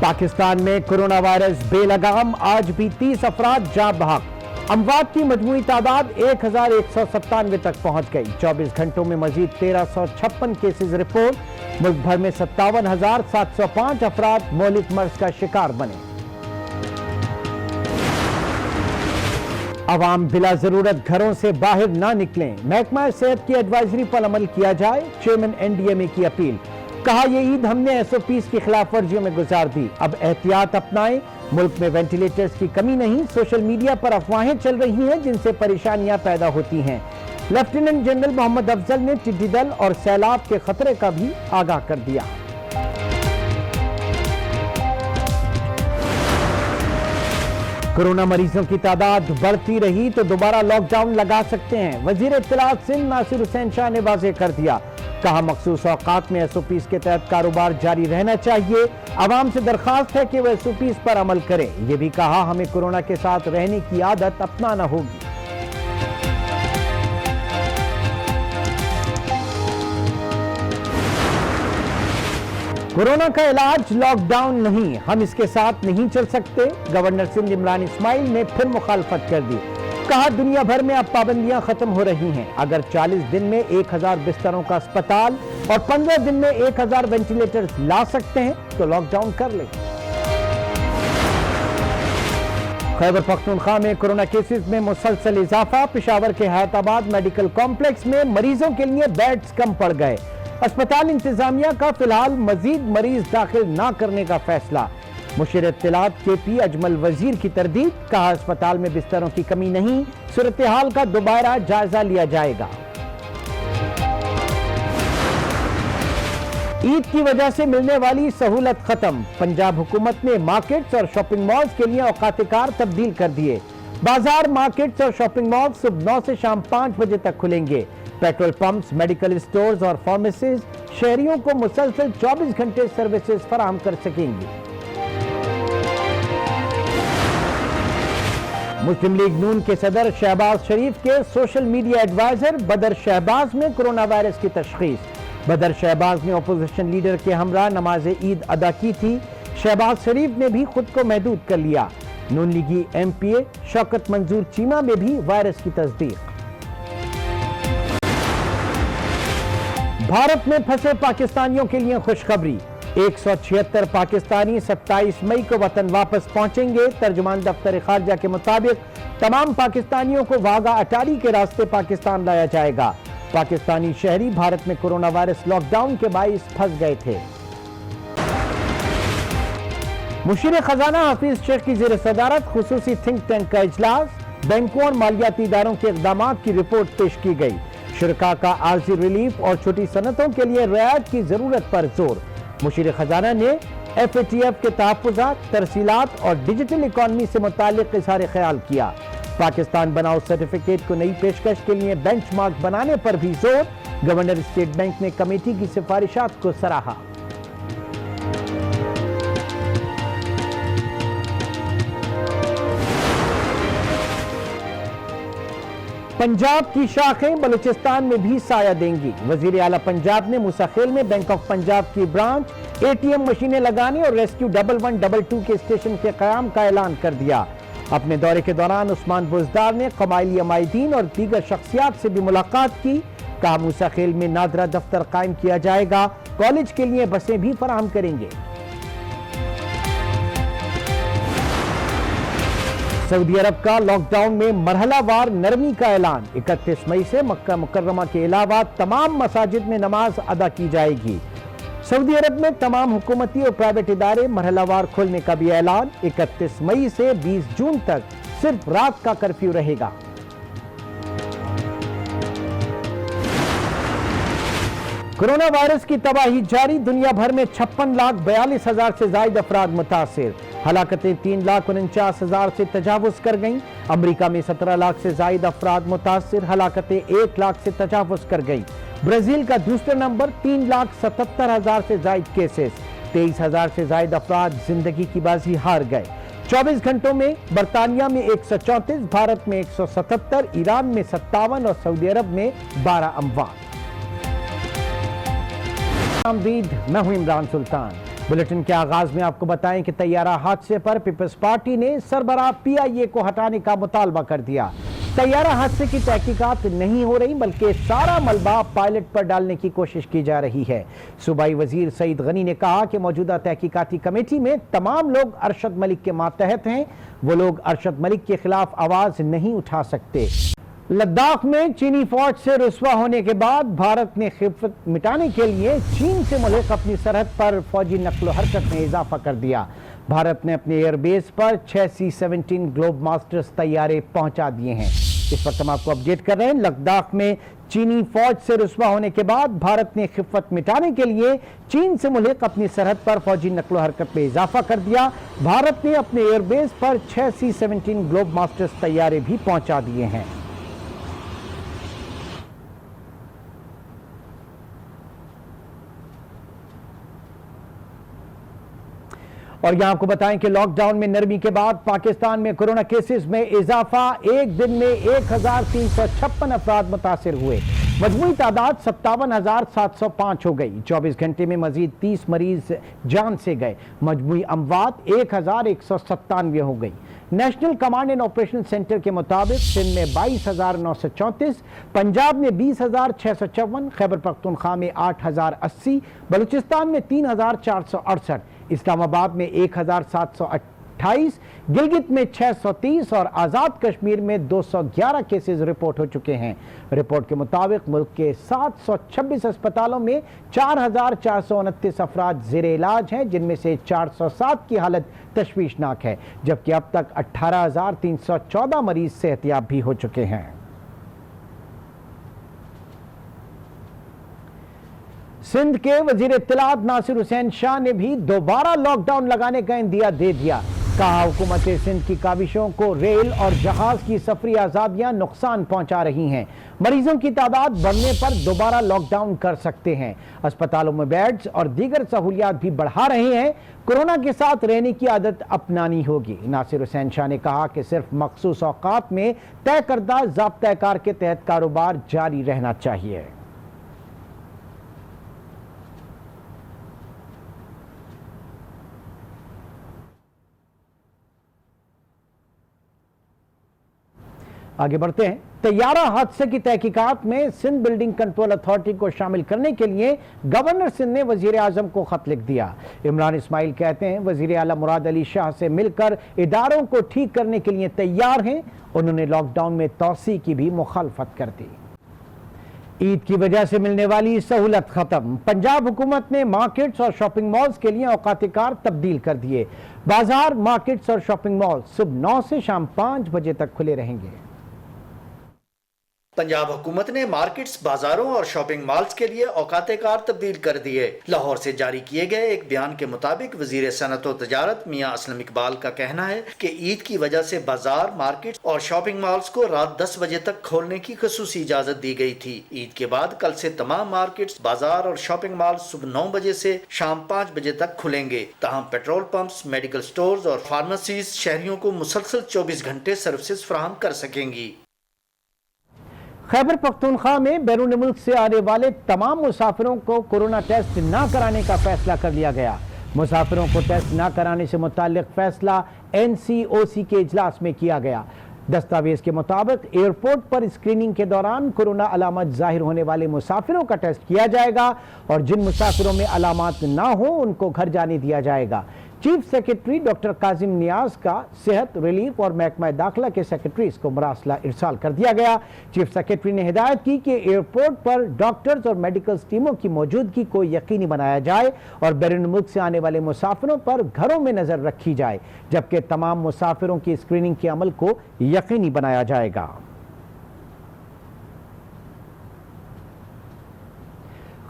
पाकिस्तान में corona virus बेलगाम, आज भी 30 अफराद जान बहक। अमवात की मजमूई तादाद 1197 तक पहुंच गई। 24 घंटों में मजीद 1356 केसेस रिपोर्ट। मुल्क भर में 57,705 अफराद मौलिक मर्ज का शिकार बने। अवाम बिला जरूरत घरों से बाहर ना निकलें, महकमा सेहत की एडवाइजरी पर अमल किया जाए, चेयरमैन NDMA की अपील। कहा, ये ईद हमने SOPs की खिलाफ वर्जियों में गुजार दी, अब एहतियात अपनाएं। मुल्क में वेंटिलेटर्स की कमी नहीं, सोशल मीडिया पर अफवाहें चल रही हैं जिनसे परेशानियां पैदा होती हैं। लेफ्टिनेंट जनरल मोहम्मद अफजल ने टिड्डी दल और सैलाब के खतरे का भी आगाह कर दिया। कोरोना मरीजों की तादाद बढ़ती रही तो दोबारा लॉकडाउन लगा सकते हैं, वजीर इत्तलात सिंध नासिर हुसैन शाह ने वाज़ेह कर दिया। कहा, मखसूस औकात में SOPs के तहत कारोबार जारी रहना चाहिए। आवाम से दरखास्त है कि वह SOPs पर अमल करें। यह भी कहा, हमें कोरोना के साथ रहने की आदत अपनाना होगी। कोरोना का इलाज लॉकडाउन नहीं, हम इसके साथ नहीं चल सकते। गवर्नर सिंध इमरान इस्माइल ने फिर मुखालफत कर दी। कहा, दुनिया भर में अब पाबंदियां खत्म हो रही हैं। अगर 40 दिन में 1000 बिस्तरों का अस्पताल और 15 दिन में 1000 वेंटिलेटर्स ला सकते हैं तो लॉकडाउन कर लें। खैबर पख्तूनख्वा में कोरोना केसेस में मुसलसल इजाफा। पेशावर के हयाताबाद मेडिकल कॉम्प्लेक्स में मरीजों के लिए बेड्स कम पड़ गए। अस्पताल इंतजामिया का फिलहाल मजीद मरीज दाखिल ना करने का फैसला। मुशीर इत्तलात KP अजमल वजीर की तरदीद। कहा, अस्पताल में बिस्तरों की कमी नहीं, सूरत हाल का दोबारा जायजा लिया जाएगा। ईद की वजह से मिलने वाली सहूलत खत्म। पंजाब हुकूमत ने मार्केट्स और शॉपिंग मॉल्स के लिए औकात-ए-कार तब्दील कर दिए। बाजार, मार्केट्स और शॉपिंग मॉल्स सुबह 9 से शाम 5 बजे तक खुलेंगे। पेट्रोल पंप्स, मेडिकल स्टोर्स और फार्मेसीज शहरियों को मुसलसल 24 घंटे सर्विसेज फराहम कर सकेंगी। मुस्लिम लीग नून के सदर शहबाज शरीफ के सोशल मीडिया एडवाइजर बदर शहबाज में कोरोना वायरस की तशखीस। बदर शहबाज ने अपोजिशन लीडर के हमरा नमाज ईद अदा की थी। शहबाज शरीफ ने भी खुद को महदूद कर लिया। नून लीगी MPA शौकत मंजूर चीमा में भी वायरस की तस्दीक। भारत में फंसे पाकिस्तानियों के लिए खुशखबरी। 176 पाकिस्तानी 27 मई को वतन वापस पहुंचेंगे। तर्जुमान दफ्तर खारजा के मुताबिक तमाम पाकिस्तानियों को वाघा अटारी के रास्ते पाकिस्तान लाया जाएगा। पाकिस्तानी शहरी भारत में कोरोना वायरस लॉकडाउन के बाइस फंस गए थे। मुशीर खजाना हफीज शेख की ज़ेर सदारत खुसूसी थिंक टैंक का इजलास। बैंकों और मालियाती इदारों के इक़दाम की रिपोर्ट पेश की गई। शुरका का आर्जी रिलीफ और छोटी सनतों के लिए रियायत की जरूरत पर जोर। मुशीर खजाना ने FATF के तहफ़्फ़ुज़ात, तरसीलात और डिजिटल इकॉनमी से मुताल्लिक़ इज़हार ख्याल किया। पाकिस्तान बनाओ सर्टिफिकेट को नई पेशकश के लिए बेंचमार्क बनाने पर भी जोर। गवर्नर स्टेट बैंक ने कमेटी की सिफारिशात को सराहा। पंजाब की शाखें बलूचिस्तान में भी साया देंगी। वजीर आला पंजाब ने मूसाखेल में बैंक ऑफ पंजाब की ब्रांच, ATM मशीनें लगाने और रेस्क्यू 1122 के स्टेशन के क़याम का ऐलान कर दिया। अपने दौरे के दौरान उस्मान बुज़दार ने कबायली अमायदीन और दीगर शख्सियात से भी मुलाकात की। कहा, मूसाखेल में नादरा दफ्तर कायम किया जाएगा, कॉलेज के लिए बसें भी फराहम करेंगे। सऊदी अरब का लॉकडाउन में मरहलावार नरमी का ऐलान। 31 मई से मक्का मुकर्रमा के अलावा तमाम मसाजिद में नमाज अदा की जाएगी। सऊदी अरब में तमाम हुकूमती और प्राइवेट इदारे मरहलावार खोलने का भी ऐलान। 31 मई से 20 जून तक सिर्फ रात का कर्फ्यू रहेगा। कोरोना वायरस की तबाही जारी। दुनिया भर में 56,42,000 से ज्यादा अफराद मुतासिर। हलाकतें 3,49,000 से तजावुज कर गईं। अमरीका में 17 लाख से ज्यादा अफराद मुतासिर। हलाकतें 1 लाख से तजावुज कर गईं। ब्राजील का दूसरा नंबर 3,77,000 से ज्यादा केसेस। 23,000 से ज्यादा अफराद जिंदगी की बाजी हार गए। 24 घंटों में बरतानिया में 134, भारत में 177, ईरान में 57 और सऊदी अरब में 12 अमवात। मैं हूं इमरान सुल्तान। बुलेटिन के आगाज में आपको बताएं कि तैयारा हादसे पर पीपल्स पार्टी ने सरबराह पीआईए को हटाने का मुतालबा कर दिया। तैयारा हादसे की तहकीकात नहीं हो रही बल्कि सारा मलबा पायलट पर डालने की कोशिश की जा रही है। सूबाई वजीर सईद गनी ने कहा कि मौजूदा तहकीकाती कमेटी में तमाम लोग अरशद मलिक के मातहत हैं। वो लोग अरशद मलिक के खिलाफ आवाज नहीं उठा सकते। लद्दाख में चीनी फौज से रुस्वा होने के बाद भारत ने खिफत मिटाने के लिए चीन से मुल्क अपनी सरहद पर फौजी नक्लो हरकत में इजाफा कर दिया। भारत ने अपने एयरबेस पर 6 C-17 ग्लोब मास्टर्स तैयारे पहुंचा दिए हैं। इस वक्त हम आपको अपडेट कर रहे हैं। लद्दाख में चीनी फौज से रुस्वा होने के बाद भारत ने खिफत मिटाने के लिए चीन से मुल्क अपनी सरहद पर फौजी नक्लो हरकत में इजाफा कर दिया। भारत ने अपने एयरबेस पर 6 C-17 ग्लोब मास्टर्स तैयारे भी पहुंचा दिए हैं। और यहां आपको बताएं कि लॉकडाउन में नरमी के बाद पाकिस्तान में कोरोना केसेस में इजाफा। एक दिन में 1356 अफराद मुतासिर हुए। मजमूई तादाद 57,705 हो गई। 24 घंटे में मजीद 30 मरीज जान से गए। मजमूई अमवात 1197 हो गई। National command and operation centre के मुताबिक सिंध में 22,934, पंजाब में 20,654, खैबर पख्तूनख्वा में 8,080, बलूचिस्तान में 3,468, इस्लामाबाद में 1,728, गिलगित में 630 और आज़ाद कश्मीर में 211 केसेस रिपोर्ट हो चुके हैं। रिपोर्ट के मुताबिक मुल्क के 726 अस्पतालों में 4,429 अफराद ज़ेरे इलाज हैं, जिनमें से 407 की हालत तशवीशनाक है, जबकि अब तक 18,314 मरीज सेहतयाब भी हो चुके हैं। सिंध के वजीर इत्तलात नासिर हुसैन शाह ने भी दोबारा लॉकडाउन लगाने का इंदिया दे दिया। कहा, हुकूमत सिंध की काविशों को रेल और जहाज की सफरी आज़ादियां नुकसान पहुंचा रही हैं। मरीजों की तादाद बढ़ने पर दोबारा लॉकडाउन कर सकते हैं। अस्पतालों में बेड्स और दीगर सहूलियात भी बढ़ा रहे हैं। कोरोना के साथ रहने की आदत अपनानी होगी। नासिर हुसैन शाह ने कहा कि सिर्फ मखसूस औकात में तय करदा ज़ाब्ता कार के तहत कारोबार जारी रहना चाहिए। आगे बढ़ते हैं। तैयारा हादसे की तहकीकात में सिंध बिल्डिंग कंट्रोल अथॉरिटी को शामिल करने के लिए गवर्नर सिंध ने वजीर आजम को खत लिख दिया। इमरान इस्माइल कहते हैं, वजीर आला मुराद अली शाह से मिलकर इदारों को ठीक करने के लिए तैयार हैं। उन्होंने लॉकडाउन में तौसी की भी मुखालफत कर दी। ईद की वजह से मिलने वाली सहूलत खत्म। पंजाब हुकूमत ने मार्केट्स और शॉपिंग मॉल्स के लिए औकात-ए-कार तब्दील कर दिए। बाजार, मार्केट्स और शॉपिंग मॉल सुबह 9 से शाम 5 बजे तक खुले रहेंगे। पंजाब हुकूमत ने मार्केट्स, बाजारों और शॉपिंग मॉल्स के लिए औकात-ए-कार तब्दील कर दिए। लाहौर से जारी किए गए एक बयान के मुताबिक वजीर सनत और तजारत मियां असलम इकबाल का कहना है कि ईद की वजह से बाजार, मार्केट्स और शॉपिंग मॉल्स को रात 10 बजे तक खोलने की खुसूसी इजाजत दी गई थी। ईद के बाद कल से तमाम मार्केट्स, बाजार और शॉपिंग मॉल सुबह 9 बजे से शाम 5 बजे तक खुलेंगे। ताहम पेट्रोल पंप्स, मेडिकल स्टोर्स और फार्मेसीज शहरियों को मुसलसल 24 घंटे सर्विसेज फराहम कर सकेंगी। खैबर पख्तूनख्वा में बैरून मुल्क से आने वाले तमाम मुसाफिरों को कोरोना टेस्ट न कराने का फैसला कर लिया गया। मुसाफिरों को टेस्ट न कराने से मुताल्लिक फैसला NCOC के इजलास में किया गया। दस्तावेज के मुताबिक एयरपोर्ट पर स्क्रीनिंग के दौरान कोरोना अलामत जाहिर होने वाले मुसाफिरों का टेस्ट किया जाएगा और जिन मुसाफिरों में अलामत ना हो उनको घर जाने दिया जाएगा। चीफ सेक्रेटरी डॉक्टर काजिम नियाज का सेहत, रिलीफ और महकमा दाखिला के सेक्रेटरीज को मरासला इरसाल कर दिया गया। चीफ सेक्रेटरी ने हिदायत की कि एयरपोर्ट पर डॉक्टर्स और मेडिकल टीमों की मौजूदगी को यकीनी बनाया जाए और बैरून मुल्क से आने वाले मुसाफिरों पर घरों में नजर रखी जाए, जबकि तमाम मुसाफिरों की स्क्रीनिंग के अमल को यकीनी बनाया जाएगा।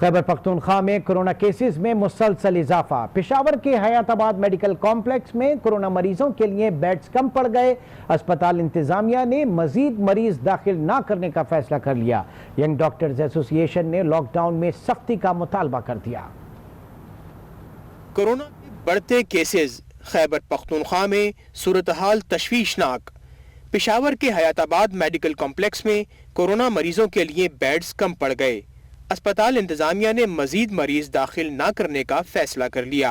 खैबर पख्तूनख्वा में कोरोना केसेस में मुसलसल इजाफा। पेशावर के हयाताबाद मेडिकल कॉम्प्लेक्स में कोरोना मरीजों के लिए बेड्स कम पड़ गए। अस्पताल इंतजामिया ने मजीद मरीज दाखिल ना करने का फैसला कर लिया। यंग डॉक्टर्स एसोसिएशन ने लॉकडाउन में सख्ती का मुतालबा कर दिया। कोरोना के बढ़ते केसेस खैबर पख्तूनख्वा में सूरत हाल तशवीशनाक। पेशावर के हयाताबाद मेडिकल कॉम्प्लेक्स में कोरोना मरीजों के लिए बेड्स कम पड़ गए। अस्पताल इंतजामिया ने मजीद मरीज दाखिल न करने का फैसला कर लिया।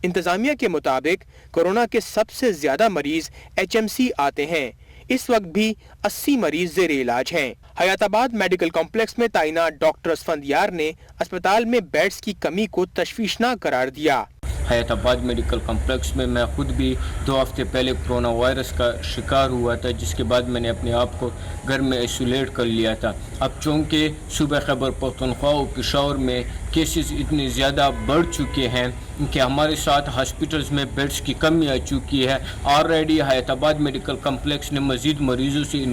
انتظامیہ کے مطابق کورونا کے سب سے زیادہ مریض HMC آتے ہیں. اس وقت بھی 80 مریض زیر علاج ہیں. حیات آباد میڈیکل کمپلیکس میں تعینات ڈاکٹر اسفندیار نے اسپتال میں بیڈز کی کمی کو تشویشناک قرار دیا. حیات آباد میڈیکل کمپلیکس میں خود بھی 2 ہفتے پہلے کرونا وائرس کا شکار ہوا تھا، جس کے بعد میں نے اپنے آپ کو گھر میں ایسولیٹ کر لیا تھا. اب چونکہ صوبہ خیبر پختونخوا و پشاور میں کیسز اتنے زیادہ بڑھ چکے ہیں کہ ہمارے ساتھ ہاسپٹلز میں بیڈز کی کمی آ چکی ہے. آلریڈی حیات آباد میڈیکل کمپلیکس نے مزید مریضوں سے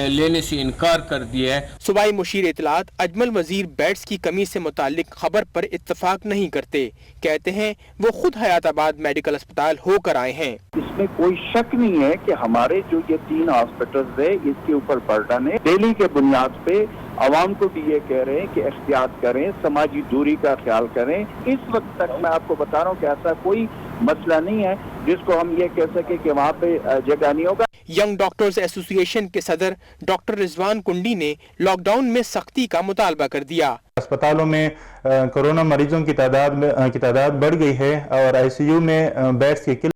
لینے سے انکار کر دیا ہے. صوبائی مشیر اطلاعات اجمل وزیر بیڈز کی کمی سے متعلق خبر پر اتفاق نہیں کرتے. کہتے ہیں وہ خود حیات آباد میڈیکل اسپتال ہو کر آئے ہیں. اس میں کوئی شک نہیں ہے کہ ہمارے جو یہ 3 ہاسپٹلز ہیں اس کے اوپر برڈن ہے. ڈیلی کے بنیاد پہ عوام کو بھی یہ کہہ رہے ہیں کہ احتیاط کریں، سماجی دوری کا خیال کریں. اس وقت تک میں آپ کو بتا رہا ہوں کہ ایسا کوئی مسئلہ نہیں ہے جس کو ہم یہ کہہ سکیں کہ وہاں پہ جگہ نہیں ہوگا. ینگ ڈاکٹرز ایسوسی ایشن کے صدر ڈاکٹر رضوان کنڈی نے لاک ڈاؤن میں سختی کا مطالبہ کر دیا. اسپتالوں میں کورونا مریضوں کی تعداد بڑھ گئی ہے اور ICU میں بیڈز کی